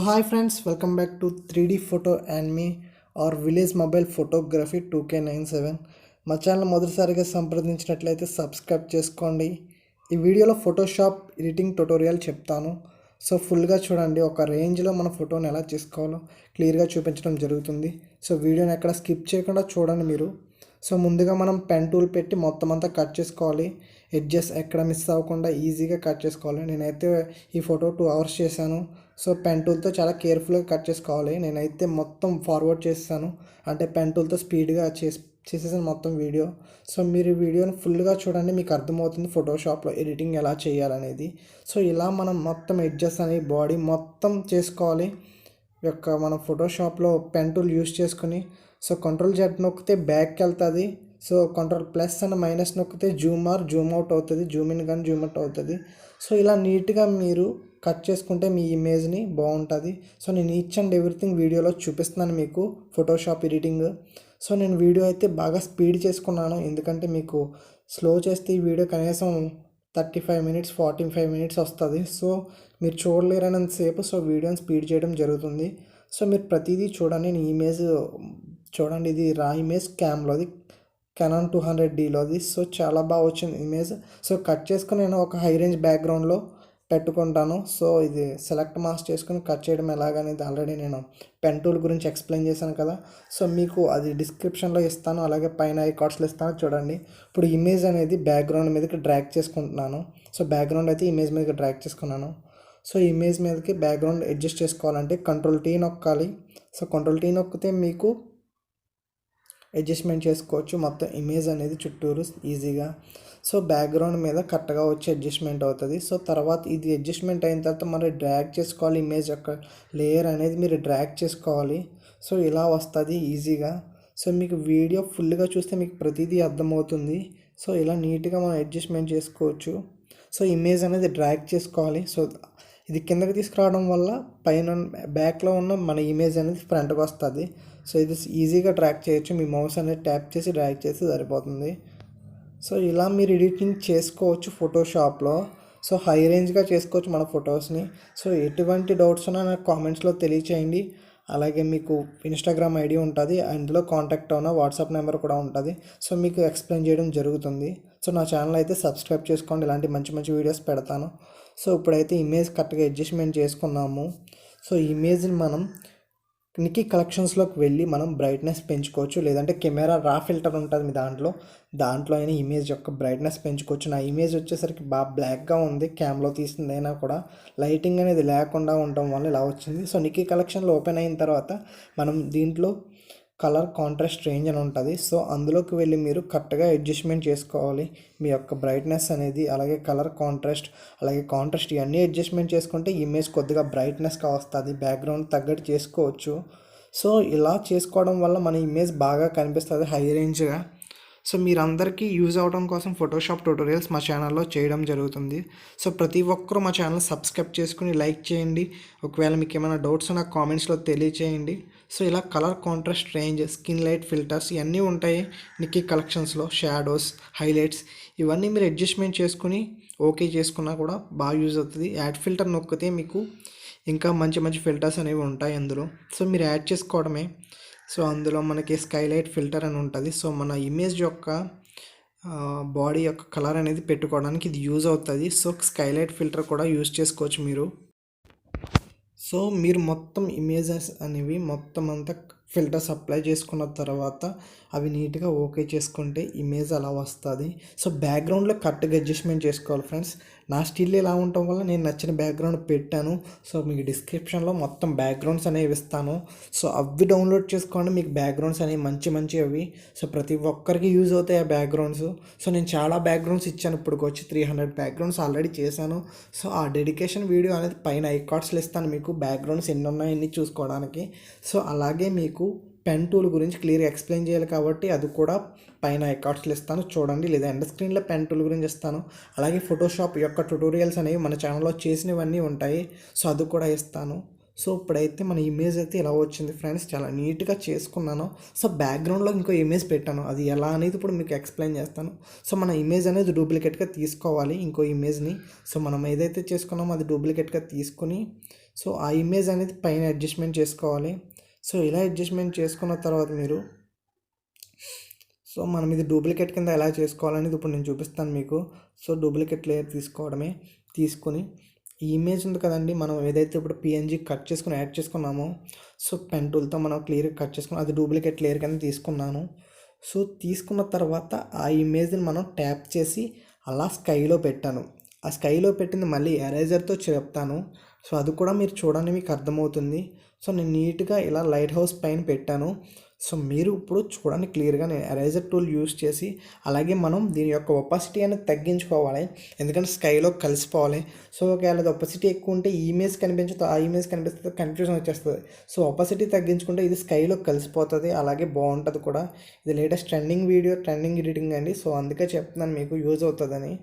Hi friends, welcome back to 3D Photo and me or Village Mobile Photography 2K97. మా channel మొదటిసారిగా సంప్రదించినట్లయితే subscribe చేసుకోండి. ఈ వీడియోలో Photoshop editing tutorial చెప్తాను. So ఫుల్గా చూడండి. ఒక రేంజ్లో మన ఫోటోని ఎలా చేసుకోవాలో క్లియర్గా చూపించడం జరుగుతుంది. సో వీడియోని ఎక్కడ స్కిప్ చేయకుండా చూడండి మీరు. సో ముందుగా మనం పెన్ టూల్ పెట్టి మొత్తం అంతా కట్ చేసుకోవాలి. ఎడ్జెస్ ఎక్కడ మిస్ అవ్వకుండా ఈజీగా కట్ చేసుకోవాలి. నేనైతే ఈ ఫోటో 2 hours చేశాను. సో పెన్ టూల్తో చాలా కేర్ఫుల్గా కట్ చేసుకోవాలి. నేనైతే మొత్తం ఫార్వర్డ్ చేస్తాను, అంటే పెన్ టూల్తో స్పీడ్గా చేసేసాను మొత్తం వీడియో. సో మీరు వీడియోని ఫుల్గా చూడండి, మీకు అర్థమవుతుంది ఫోటోషాప్లో ఎడిటింగ్ ఎలా చేయాలనేది. సో ఇలా మనం మొత్తం ఎడ్జెస్ అనేవి బాడీ మొత్తం చేసుకోవాలి. మన ఫోటోషాప్లో పెన్ టూల్ యూస్ చేసుకుని సో Ctrl+Z నొక్కితే బ్యాక్కి వెళ్తుంది. సో Ctrl+ అండ్ మైనస్ నొక్కితే జూమ్ అవుట్ అవుతుంది, జూమ్ ఇన్ కానీ జూమ్ అవుట్ అవుతుంది. సో ఇలా నీట్గా మీరు కట్ చేసుకుంటే మీ ఇమేజ్ని బాగుంటుంది. సో నేను ఈచ్ అండ్ ఎవ్రీథింగ్ వీడియోలో చూపిస్తున్నాను మీకు ఫోటోషాప్ ఎడిటింగ్. సో నేను వీడియో అయితే బాగా స్పీడ్ చేసుకున్నాను, ఎందుకంటే మీకు స్లో చేస్తే ఈ వీడియో కనీసం 35 minutes 45 minutes వస్తుంది. సో మీరు చూడలేరనంతసేపు సో వీడియోని స్పీడ్ చేయడం జరుగుతుంది. సో మీరు ప్రతిదీ చూడండి. నేను ఇమేజ్ చూడండి, ఇది రా ఇమేజ్ క్యామ్లోది, కెనాన్ 200Dలోది. సో చాలా బాగా వచ్చింది ఇమేజ్. సో కట్ చేసుకుని నేను ఒక హై రేంజ్ బ్యాక్గ్రౌండ్లో పెట్టుకుంటాను. సో ఇది సెలెక్ట్ మాస్ చేసుకుని కట్ చేయడం ఎలాగనేది ఆల్రెడీ నేను పెన్ టూల్ గురించి ఎక్స్ప్లెయిన్ చేశాను కదా. సో మీకు అది డిస్క్రిప్షన్లో ఇస్తాను, అలాగే పైన ఐకార్డ్స్లో ఇస్తాను చూడండి. ఇప్పుడు ఇమేజ్ అనేది బ్యాక్గ్రౌండ్ మీదకి డ్రాగ్ చేసుకుంటున్నాను. సో బ్యాక్గ్రౌండ్ అయితే ఇమేజ్ మీదకి డ్రాగ్ చేసుకున్నాను. సో ఇమేజ్ మీదకి బ్యాక్గ్రౌండ్ అడ్జస్ట్ చేసుకోవాలంటే Ctrl+T నొక్కాలి. సో Ctrl+T నొక్కితే మీకు అడ్జస్ట్మెంట్ చేసుకోవచ్చు మొత్తం ఇమేజ్ అనేది చుట్టూరు ఈజీగా. సో బ్యాక్గ్రౌండ్ మీద కరెక్ట్గా వచ్చి అడ్జస్ట్మెంట్ అవుతుంది. సో తర్వాత ఇది అడ్జస్ట్మెంట్ అయిన తర్వాత మరి డ్రాగ్ చేసుకోవాలి, ఇమేజ్ యొక్క లేయర్ అనేది మీరు డ్రాగ్ చేసుకోవాలి. సో ఇలా వస్తుంది ఈజీగా. సో మీకు వీడియో ఫుల్గా చూస్తే మీకు ప్రతిదీ అర్థమవుతుంది. సో ఇలా నీట్గా మనం అడ్జస్ట్మెంట్ చేసుకోవచ్చు. సో ఇమేజ్ అనేది డ్రాగ్ చేసుకోవాలి. సో ఇది కిందకి తీసుకురావడం వల్ల పైన బ్యాక్లో ఉన్న మన ఇమేజ్ అనేది ఫ్రంట్కి వస్తుంది. సో ఇది ఈజీగా డ్రాగ్ చేయొచ్చు, మీ మౌస్ అనేది ట్యాప్ చేసి డ్రాగ్ చేసి సరిపోతుంది. సో ఇలా మీరు ఎడిటింగ్ చేసుకోవచ్చు ఫోటోషాప్లో. సో హై రేంజ్గా చేసుకోవచ్చు మన ఫొటోస్ని. సో ఎటువంటి డౌట్స్ ఉన్నా నాకు కామెంట్స్లో తెలియచేయండి. అలాగే మీకు ఇన్స్టాగ్రామ్ ఐడి ఉంటుంది, అందులో కాంటాక్ట్ అవున వాట్సాప్ నెంబర్ కూడా ఉంటుంది. సో మీకు ఎక్స్ప్లెయిన్ చేయడం జరుగుతుంది. సో నా ఛానల్ అయితే సబ్స్క్రైబ్ చేసుకోండి, ఇలాంటి మంచి మంచి వీడియోస్ పెడతాను. సో ఇప్పుడైతే ఇమేజ్ కరెక్ట్గా అడ్జస్ట్మెంట్ చేసుకున్నాము. సో ఇమేజ్ని మనం నికీ కలెక్షన్స్లోకి వెళ్ళి మనం బ్రైట్నెస్ పెంచుకోవచ్చు, లేదంటే కెమెరా రా ఫిల్టర్ ఉంటుంది మీ దాంట్లో అయినా ఇమేజ్ యొక్క బ్రైట్నెస్ పెంచుకోవచ్చు. నా ఇమేజ్ వచ్చేసరికి బాగా బ్లాక్గా ఉంది, క్యామ్లో తీసిందైనా కూడా లైటింగ్ అనేది లేకుండా ఉండటం వల్ల ఇలా వచ్చింది. సో నికీ కలెక్షన్లో ఓపెన్ అయిన తర్వాత మనం దీంట్లో కలర్ కాంట్రాస్ట్ రేంజ్ అని ఉంటుంది. సో అందులోకి వెళ్ళి మీరు కరెక్ట్గా అడ్జస్ట్మెంట్ చేసుకోవాలి మీ యొక్క బ్రైట్నెస్ అనేది, అలాగే కలర్ కాంట్రాస్ట్, అలాగే కాంట్రాస్ట్ ఇవన్నీ అడ్జస్ట్మెంట్ చేసుకుంటే ఇమేజ్ కొద్దిగా బ్రైట్నెస్గా వస్తుంది, బ్యాక్గ్రౌండ్ తగ్గట్టు చేసుకోవచ్చు. సో ఇలా చేసుకోవడం వల్ల మన ఇమేజ్ బాగా కనిపిస్తుంది హై రేంజ్గా. సో మీరందరికీ యూజ్ అవడం కోసం ఫోటోషాప్ ట్యూటోరియల్స్ మా ఛానల్లో చేయడం జరుగుతుంది. సో ప్రతి ఒక్కరూ మా ఛానల్ సబ్స్క్రైబ్ చేసుకుని లైక్ చేయండి. ఒకవేళ మీకు ఏమైనా డౌట్స్ నాకు కామెంట్స్లో తెలియచేయండి. సో ఇలా colour contrast range, skin light filters ఇవన్నీ ఉంటాయి నికీ కలెక్షన్స్లో. షాడోస్, హైలైట్స్ ఇవన్నీ మీరు అడ్జస్ట్మెంట్ చేసుకుని ఓకే చేసుకున్నా కూడా బాగా యూజ్ అవుతుంది. యాడ్ ఫిల్టర్ నొక్కితే మీకు ఇంకా మంచి మంచి ఫిల్టర్స్ అనేవి ఉంటాయి అందులో. సో మీరు యాడ్ చేసుకోవడమే. సో అందులో మనకి స్కైలైట్ ఫిల్టర్ అని ఉంటుంది. సో మన ఇమేజ్ యొక్క బాడీ యొక్క కలర్ అనేది పెట్టుకోవడానికి ఇది యూజ్ అవుతుంది. సో స్కైలైట్ ఫిల్టర్ కూడా యూజ్ చేసుకోవచ్చు మీరు. సో మీరు మొత్తం ఇమేజెస్ అనేవి మొత్తం అంతా ఫిల్టర్స్ అప్లై చేసుకున్న తర్వాత అవి నీట్గా ఓకే చేసుకుంటే ఇమేజ్ అలా వస్తుంది. సో బ్యాక్గ్రౌండ్లో కరెక్ట్గా అడ్జస్ట్మెంట్ చేసుకోవాలి ఫ్రెండ్స్. నా స్టిల్ ఇలా ఉండటం వల్ల నేను నచ్చిన బ్యాక్గ్రౌండ్ పెట్టాను. సో మీకు డిస్క్రిప్షన్లో మొత్తం బ్యాక్గ్రౌండ్స్ అనేవి ఇస్తాను. సో అవి డౌన్లోడ్ చేసుకోండి, మీకు బ్యాక్గ్రౌండ్స్ అనేవి మంచి అవి. సో ప్రతి ఒక్కరికి యూజ్ అవుతాయి ఆ బ్యాక్గ్రౌండ్స్. సో నేను చాలా బ్యాక్గ్రౌండ్స్ ఇచ్చాను, ఇప్పటికి వచ్చి 300 బ్యాక్గ్రౌండ్స్ ఆల్రెడీ చేశాను. సో ఆ డెడికేషన్ వీడియో అనేది పైన ఐకార్డ్స్లో ఇస్తాను మీకు, బ్యాక్గ్రౌండ్స్ ఎన్ని ఉన్నాయి ఎన్ని చూసుకోవడానికి. సో అలాగే మీకు పెన్ టూల్ గురించి క్లియర్గా ఎక్స్ప్లెయిన్ చేయాలి కాబట్టి అది కూడా పైన ఐకార్డ్స్లో ఇస్తాను చూడండి, లేదా ఎండ్ స్క్రీన్లో పెన్ టూల్ గురించి ఇస్తాను. అలాగే ఫోటోషాప్ యొక్క ట్యుటోరియల్స్ అనేవి మన ఛానల్లో చేసినవన్నీ ఉంటాయి. సో అది కూడా ఇస్తాను. సో ఇప్పుడైతే మన ఇమేజ్ అయితే ఇలా వచ్చింది ఫ్రెండ్స్, చాలా నీట్గా చేసుకున్నాను. సో బ్యాక్గ్రౌండ్లో ఇంకో ఇమేజ్ పెట్టాను, అది ఎలా అనేది ఇప్పుడు మీకు ఎక్స్ప్లెయిన్ చేస్తాను. సో మన ఇమేజ్ అనేది డూప్లికేట్గా తీసుకోవాలి ఇంకో ఇమేజ్ని. సో మనం ఏదైతే చేసుకున్నామో అది డూప్లికేట్గా తీసుకుని సో ఆ ఇమేజ్ అనేది పైన అడ్జస్ట్మెంట్ చేసుకోవాలి. సో ఇలా అడ్జస్ట్మెంట్ చేసుకున్న తర్వాత మీరు సో మనం ఇది డూప్లికేట్ కింద ఎలా చేసుకోవాలనేది ఇప్పుడు నేను చూపిస్తాను మీకు. సో డూప్లికేట్ లేయర్ తీసుకోవడమే, తీసుకొని ఈ ఇమేజ్ ఉంది కదండి, మనం ఏదైతే ఇప్పుడు పిఎన్జీ కట్ చేసుకుని యాడ్ చేసుకున్నామో, సో పెన్ టూల్తో మనం క్లియర్గా కట్ చేసుకుని అది డూప్లికేట్ లేయర్ కింద తీసుకున్నాను. సో తీసుకున్న తర్వాత ఆ ఇమేజ్ని మనం ట్యాప్ చేసి అలా స్కైలో పెట్టాను. ఆ స్కైలో పెట్టింది మళ్ళీ ఎరేజర్తో చెప్తాను. సో అది కూడా మీరు చూడండి, మీకు అర్థమవుతుంది. సో నేను నీట్గా ఇలా లైట్ హౌస్ పైన పెట్టాను. సో మీరు ఇప్పుడు చూడండి క్లియర్గా, నేను ఎరేజర్ టూల్ యూస్ చేసి, అలాగే మనం దీని యొక్క ఒపాసిటీ అనేది తగ్గించుకోవాలి, ఎందుకంటే స్కైలో కలిసిపోవాలి. సో ఒకవేళ ఒపాసిటీ ఎక్కువ ఉంటే ఈ ఇమేజ్ కనిపించదు, ఆ ఇమేజ్ కనిపిస్తుంది, కన్ఫ్యూజన్ వచ్చేస్తుంది. సో ఒపాసిటీ తగ్గించుకుంటే ఇది స్కైలో కలిసిపోతుంది, అలాగే బాగుంటుంది కూడా. ఇది latest trending video, trending editing అండి. సో అందుకే చెప్తున్నాను మీకు యూజ్ అవుతుందని.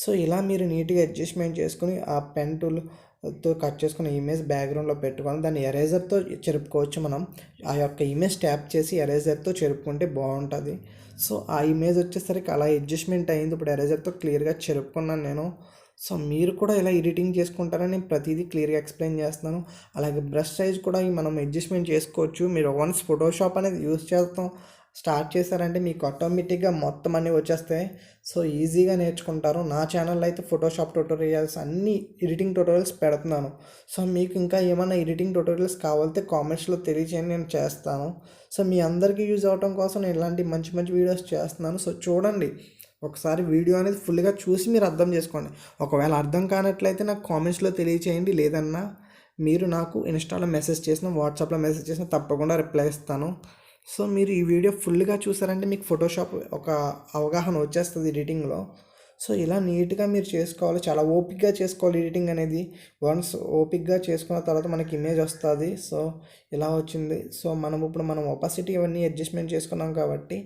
సో ఇలా మీరు నీట్గా అడ్జస్ట్మెంట్ చేసుకుని ఆ పెన్ టూల్తో కట్ చేసుకున్న ఇమేజ్ బ్యాక్గ్రౌండ్లో పెట్టుకొని దాన్ని ఎరేజర్తో చెరుపుకోవచ్చు. మనం ఆ యొక్క ఇమేజ్ ట్యాప్ చేసి ఎరేజర్తో చెరుపుకుంటే బాగుంటుంది. సో ఆ ఇమేజ్ వచ్చేసరికి అలా అడ్జస్ట్మెంట్ అయింది. ఇప్పుడు ఎరేజర్తో క్లియర్గా చెరుపుకున్నాను నేను. సో మీరు కూడా ఇలా ఎడిటింగ్ చేసుకుంటారని నేను ప్రతిదీ క్లియర్గా ఎక్స్ప్లెయిన్ చేస్తున్నాను. అలాగే బ్రష్ సైజ్ కూడా మనం అడ్జస్ట్మెంట్ చేసుకోవచ్చు. మీరు వన్స్ ఫోటోషాప్ అనేది యూజ్ చేస్తాం స్టార్ట్ చేశారంటే మీకు ఆటోమేటిక్గా మొత్తం అన్నీ వచ్చేస్తాయి. సో ఈజీగా నేర్చుకుంటారు. నా ఛానల్లో అయితే ఫోటోషాప్ ట్యూటోరియల్స్, అన్ని ఎడిటింగ్ ట్యూటోరియల్స్ పెడుతున్నాను. సో మీకు ఇంకా ఏమైనా ఎడిటింగ్ ట్యూటోరియల్స్ కావాలంటే కామెంట్స్లో తెలియచేయండి, నేను చేస్తాను. సో మీ అందరికీ యూజ్ అవ్వడం కోసం నేను ఇలాంటి మంచి మంచి వీడియోస్ చేస్తున్నాను. సో చూడండి, ఒకసారి వీడియో అనేది ఫుల్గా చూసి మీరు అర్థం చేసుకోండి. ఒకవేళ అర్థం కానట్లయితే నాకు కామెంట్స్లో తెలియచేయండి, లేదన్నా మీరు నాకు ఇన్స్టాలో మెసేజ్ చేసిన, వాట్సాప్లో మెసేజ్ చేసిన తప్పకుండా రిప్లై ఇస్తాను. సో మీరు ఈ వీడియో ఫుల్గా చూసారంటే మీకు ఫోటోషాప్ ఒక అవగాహన వచ్చేస్తుంది ఎడిటింగ్లో. సో ఇలా నీట్గా మీరు చేసుకోవాలి, చాలా ఓపిక్గా చేసుకోవాలి ఎడిటింగ్ అనేది. వన్స్ ఓపిక్గా చేసుకున్న తర్వాత మనకి ఇమేజ్ వస్తుంది. సో ఇలా వచ్చింది. సో మనం ఒపాసిటీ ఇవన్నీ అడ్జస్ట్మెంట్ చేసుకున్నాం కాబట్టి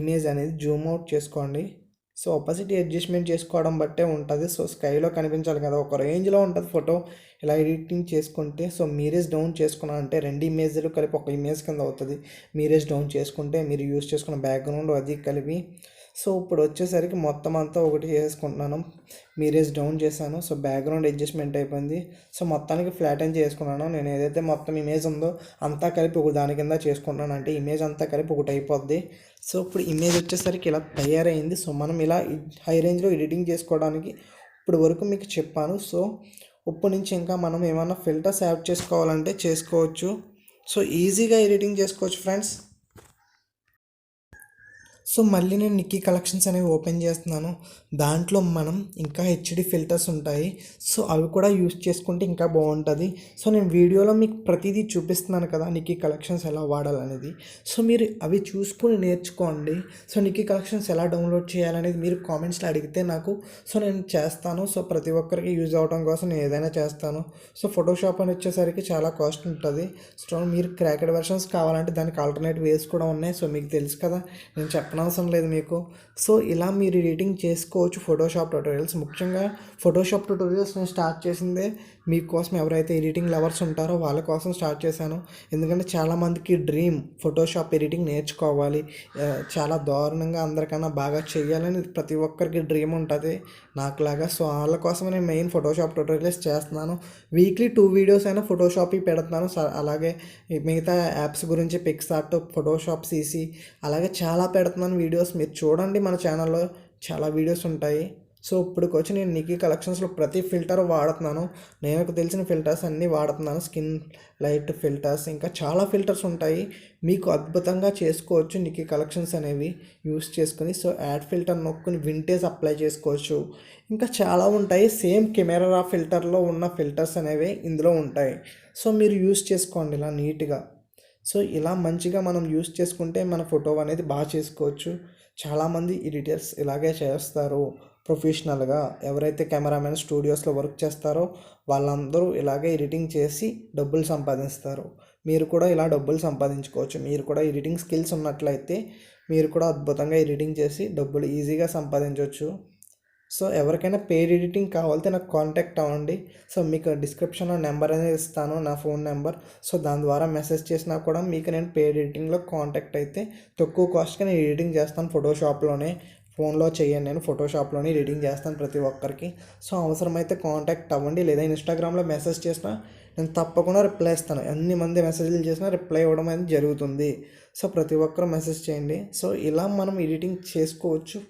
ఇమేజ్ అనేది జూమ్ అవుట్ చేసుకోండి. సో ఒపాసిటీ అడ్జస్ట్మెంట్ చేసుకోవడం బట్టే ఉంటుంది. సో స్కైలో కనిపించాలి కదా, ఒక రేంజ్లో ఉంటుంది ఫోటో. ఇలా ఎడిటింగ్ చేసుకుంటే, సో మీరేజ్ డౌన్ చేసుకున్నారంటే రెండు ఇమేజ్లు కలిపి ఒక ఇమేజ్ కింద అవుతుంది. మీరేజ్ డౌన్ చేసుకుంటే మీరు యూజ్ చేసుకున్న బ్యాక్గ్రౌండ్ అది కలిపి. సో ఇప్పుడు వచ్చేసరికి మొత్తం అంతా ఒకటి చేసుకుంటున్నాను. మీరేజ్ డౌన్ చేశాను. సో బ్యాక్గ్రౌండ్ అడ్జస్ట్మెంట్ అయిపోయింది. సో మొత్తానికి ఫ్లాటెన్ చేసుకున్నాను. నేను ఏదైతే మొత్తం ఇమేజ్ ఉందో అంతా కలిపి ఒక దాని కింద చేసుకుంటున్నాను, అంటే ఇమేజ్ అంతా కలిపి ఒకటి అయిపోద్ది. సో ఇప్పుడు ఇమేజ్ వచ్చేసరికి ఇలా తయారైంది. సో మనం ఇలా హై రేంజ్లో ఎడిటింగ్ చేసుకోవడానికి ఇప్పుడు వరకు మీకు చెప్పాను. సో ఇప్పటి నుంచి ఇంకా మనం ఏమైనా ఫిల్టర్స్ యాడ్ చేసుకోవాలంటే చేసుకోవచ్చు. సో ఈజీగా ఎడిటింగ్ చేసుకోవచ్చు ఫ్రెండ్స్. సో మళ్ళీ నేను నిక్కీ కలెక్షన్స్ అనేవి ఓపెన్ చేస్తున్నాను. దాంట్లో మనం ఇంకా హెచ్డి ఫిల్టర్స్ ఉంటాయి. సో అవి కూడా యూస్ చేసుకుంటే ఇంకా బాగుంటుంది. సో నేను వీడియోలో మీకు ప్రతిదీ చూపిస్తున్నాను కదా నిక్కీ కలెక్షన్స్ ఎలా వాడాలనేది. సో మీరు అవి చూసుకుని నేర్చుకోండి. సో నిక్కీ కలెక్షన్స్ ఎలా డౌన్లోడ్ చేయాలనేది మీరు కామెంట్స్లో అడిగితే నాకు, సో నేను చేస్తాను. సో ప్రతి ఒక్కరికి యూజ్ అవ్వడం కోసం నేను ఏదైనా చేస్తాను. సో ఫోటోషాప్ అని వచ్చేసరికి చాలా కాస్ట్ ఉంటుంది. సో మీరు క్రాకెడ్ వెర్షన్స్ కావాలంటే దానికి ఆల్టర్నేట్ వేస్ కూడా ఉన్నాయి. సో మీకు తెలుసు కదా, నేను చెప్పనవసరం లేదు మీకు. సో ఇలా మీరు ఎడిటింగ్ చేసుకోవచ్చు ఫోటోషాప్ ట్యూటోరియల్స్. ముఖ్యంగా ఫోటోషాప్ ట్యూటోరియల్స్ నేను స్టార్ట్ చేసిందే మీకోసం, ఎవరైతే ఎడిటింగ్ లవర్స్ ఉంటారో వాళ్ళ కోసం స్టార్ట్ చేశాను. ఎందుకంటే చాలామందికి డ్రీమ్ ఫోటోషాప్ ఎడిటింగ్ నేర్చుకోవాలి, చాలా దారుణంగా అందరికన్నా బాగా చేయాలని ప్రతి ఒక్కరికి డ్రీమ్ ఉంటుంది నాకులాగా. సో వాళ్ళ కోసమే నేను మెయిన్ ఫోటోషాప్ ట్యూటోరియల్స్ చేస్తున్నాను. వీక్లీ 2 వీడియోస్ అయినా ఫోటోషాప్ పెడుతున్నాను. అలాగే మిగతా యాప్స్ గురించి పిక్సార్ట్, ఫోటోషాప్ సిసి అలాగే చాలా పెడుతున్నాను వీడియోస్. మీరు చూడండి, మన ఛానల్లో చాలా వీడియోస్ ఉంటాయి. సో ఇప్పటికొచ్చి నేను నిక్కీ కలెక్షన్స్లో ప్రతి ఫిల్టర్ వాడుతున్నాను. నాకు తెలిసిన ఫిల్టర్స్ అన్నీ వాడుతున్నాను. స్కిన్ లైట్ ఫిల్టర్స్, ఇంకా చాలా ఫిల్టర్స్ ఉంటాయి. మీకు అద్భుతంగా చేసుకోవచ్చు నిక్కీ కలెక్షన్స్ అనేవి యూస్ చేసుకుని. సో యాడ్ ఫిల్టర్ నొక్కుని వింటేజ్ అప్లై చేసుకోవచ్చు. ఇంకా చాలా ఉంటాయి. సేమ్ కెమెరా ఫిల్టర్లో ఉన్న ఫిల్టర్స్ అనేవి ఇందులో ఉంటాయి. సో మీరు యూస్ చేసుకోండి ఇలా నీట్గా. సో ఇలా మంచిగా మనం యూస్ చేసుకుంటే మన ఫోటో అనేది బాగా చేసుకోవచ్చు. చాలామంది ఎడిటర్స్ ఇలాగే చేస్తారు ప్రొఫెషనల్గా. ఎవరైతే కెమెరామెన్ స్టూడియోస్లో వర్క్ చేస్తారో వాళ్ళందరూ ఇలాగే ఎడిటింగ్ చేసి డబ్బులు సంపాదిస్తారు. మీరు కూడా ఇలా డబ్బులు సంపాదించుకోవచ్చు. మీరు కూడా ఎడిటింగ్ స్కిల్స్ ఉన్నట్లయితే మీరు కూడా అద్భుతంగా ఎడిటింగ్ చేసి డబ్బులు ఈజీగా సంపాదించవచ్చు. సో ఎవరికైనా పెయిడ్ ఎడిటింగ్ కావాలంటే నాకు కాంటాక్ట్ అవ్వండి. సో మీకు డిస్క్రిప్షన్లో నెంబర్ అనేది ఇస్తాను, నా ఫోన్ నెంబర్. సో దాని ద్వారా మెసేజ్ చేసినా కూడా మీకు నేను పెయిడ్ ఎడిటింగ్లో కాంటాక్ట్ అయితే తక్కువ కాస్ట్గా నేను ఎడిటింగ్ చేస్తాను. ఫోటోషాప్లోనే ఫోన్లో చేయను, నేను ఫోటోషాప్లోనే ఎడిటింగ్ చేస్తాను ప్రతి ఒక్కరికి. సో అవసరమైతే కాంటాక్ట్ అవ్వండి, లేదా ఇన్స్టాగ్రామ్లో మెసేజ్ చేసినా నేను తప్పకుండా రిప్లై ఇస్తాను. ఎన్ని మంది మెసేజ్లు చేసినా రిప్లై ఇవ్వడం అనేది జరుగుతుంది. సో ప్రతి ఒక్కరు మెసేజ్ చేయండి. సో ఇలా మనం ఎడిటింగ్ చేసుకోవచ్చు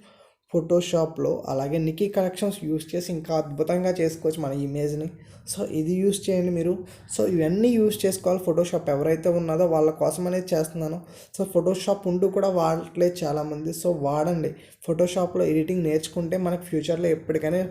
ఫోటోషాప్లో. అలాగే నికీ కలెక్షన్స్ యూస్ చేసి ఇంకా అద్భుతంగా చేసుకోవచ్చు మన ఇమేజ్ని. సో ఇది యూస్ చేయండి మీరు. సో ఇవన్నీ యూస్ చేసుకోవాలి. ఫోటోషాప్ ఎవరైతే ఉన్నదో వాళ్ళ కోసం అనేది చేస్తున్నాను. సో ఫోటోషాప్ ఉంటూ కూడా వాడట్లేదు చాలామంది. సో వాడండి. ఫోటోషాప్లో ఎడిటింగ్ నేర్చుకుంటే మనకు ఫ్యూచర్లో ఎప్పటికైనా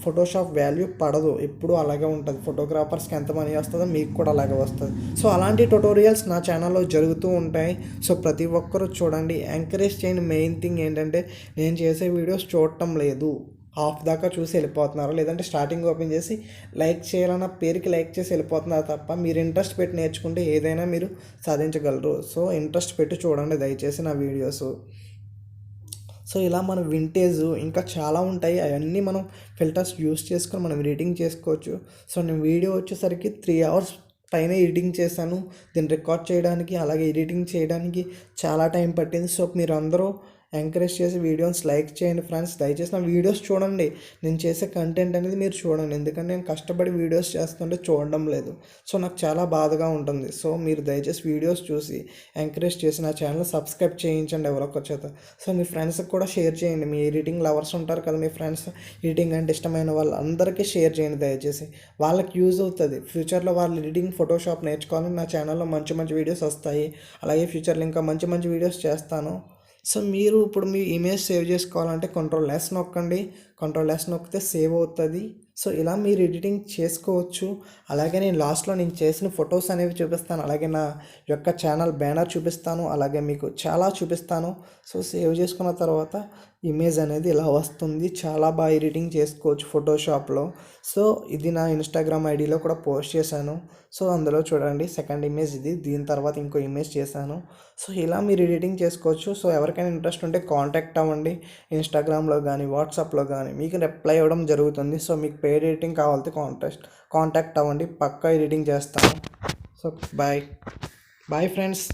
ఫోటోషాప్ వాల్యూ పడదు, ఎప్పుడు అలాగే ఉంటుంది. ఫోటోగ్రాఫర్స్కి ఎంత మనీ వస్తుందో మీకు కూడా అలాగే వస్తుంది. సో అలాంటి ట్యుటోరియల్స్ నా ఛానల్లో జరుగుతూ ఉంటాయి. సో ప్రతి ఒక్కరూ చూడండి, ఎంకరేజ్ చేయండి. మెయిన్ థింగ్ ఏంటంటే నేను చేసే వీడియోస్ చూడటం లేదు, హాఫ్ దాకా చూసి వెళ్ళిపోతున్నారు. లేదంటే స్టార్టింగ్ ఓపెన్ చేసి లైక్ చేయాలన్న పేరుకి లైక్ చేసి వెళ్ళిపోతున్నారు తప్ప మీరు ఇంట్రెస్ట్ పెట్టి నేర్చుకుంటే ఏదైనా మీరు సాధించగలరు. సో ఇంట్రెస్ట్ పెట్టి చూడండి దయచేసి నా వీడియోస్. సో ఇలా మనం వింటేజ్ ఇంకా చాలా ఉంటాయి, అవన్నీ మనం ఫిల్టర్స్ యూస్ చేసుకొని మనం ఎడిటింగ్ చేసుకోవచ్చు. సో నేను వీడియో వచ్చేసరికి 3 hours పైన ఎడిటింగ్ చేశాను. దీన్ని రికార్డ్ చేయడానికి అలాగే ఎడిటింగ్ చేయడానికి చాలా టైం పట్టింది. సో మీరు అందరూ ఎంకరేజ్ చేసి వీడియోస్ లైక్ చేయండి ఫ్రెండ్స్. దయచేసి నా వీడియోస్ చూడండి. నేను చేసే కంటెంట్ అనేది మీరు చూడండి, ఎందుకంటే నేను కష్టపడి వీడియోస్ చేస్తుంటే చూడడం లేదు. సో నాకు చాలా బాధగా ఉంటుంది. సో మీరు దయచేసి వీడియోస్ చూసి ఎంకరేజ్ చేసి నా ఛానల్ సబ్స్క్రైబ్ చేయించండి ఎవరొక చేత. సో మీ ఫ్రెండ్స్కి కూడా షేర్ చేయండి. మీ ఎడిటింగ్ లవర్స్ ఉంటారు కదా, మీ ఫ్రెండ్స్ ఎడిటింగ్ అంటే ఇష్టమైన వాళ్ళు అందరికీ షేర్ చేయండి దయచేసి. వాళ్ళకి యూజ్ అవుతుంది. ఫ్యూచర్లో వాళ్ళు ఎడిటింగ్ ఫోటోషాప్ నేర్చుకోవాలని నా ఛానల్లో మంచి మంచి వీడియోస్ వస్తాయి. అలాగే ఫ్యూచర్లో ఇంకా మంచి మంచి వీడియోస్ చేస్తాను. సో మీరు ఇప్పుడు మీ ఇమేజ్ సేవ్ చేసుకోవాలంటే Ctrl+S నొక్కండి. Ctrl+S నొక్కితే సేవ్ అవుతుంది. సో ఇలా మీరు ఎడిటింగ్ చేసుకోవచ్చు. అలాగే నేను లాస్ట్లో నేను చేసిన ఫొటోస్ అనేవి చూపిస్తాను. అలాగే నా యొక్క ఛానల్ బ్యానర్ చూపిస్తాను. అలాగే మీకు చాలా చూపిస్తాను. సో సేవ్ చేసుకున్న తర్వాత ఇమేజ్ అనేది ఇలా వస్తుంది. చాలా బాగా ఎడిటింగ్ చేసుకోవచ్చు ఫోటోషాప్లో. సో ఇది నా ఇన్స్టాగ్రామ్ ఐడిలో కూడా పోస్ట్ చేశాను. సో అందులో చూడండి, సెకండ్ ఇమేజ్ ఇది. దీని తర్వాత ఇంకో ఇమేజ్ చేశాను. సో ఇలా మీరు ఎడిటింగ్ చేసుకోవచ్చు. సో ఎవరికైనా ఇంట్రెస్ట్ ఉంటే కాంటాక్ట్ అవ్వండి. ఇన్స్టాగ్రామ్లో కానీ వాట్సాప్లో కానీ మీకు రిప్లై ఇవ్వడం జరుగుతుంది. సో మీకు పేడ్ ఎడిటింగ్ కావాలంటే కాంటాక్ట్ అవ్వండి, పక్కా ఎడిటింగ్ చేస్తాను. So bye friends.